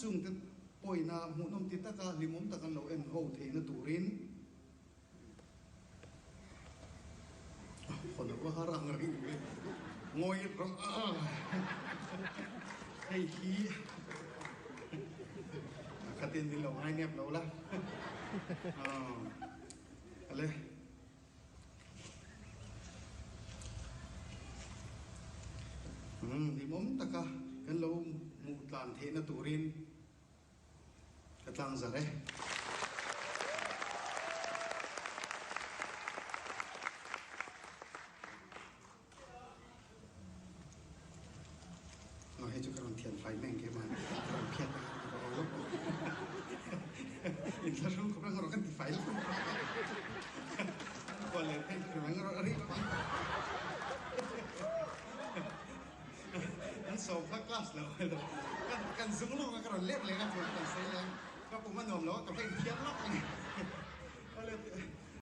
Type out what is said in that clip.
chung te poina mu nom ti taka limom takan lo en ho theina turinคนว่าหารังอะไรงอยร้องไอ้ขี้ขัดเตียนดินเราให้เงียบเราละอะไรdi mom taka kan lo mu tlan the na turin katlang zare no he chu karon thian fai meng ke man karon phiat ko lo in la rum ko ra kan ti fai ko le pen ko man ro ri kan so fa class lo kan zoom lo kan ron lep le kan sai leก็ผมมันยอมแล้วกับเพื่อนเทียบล็อก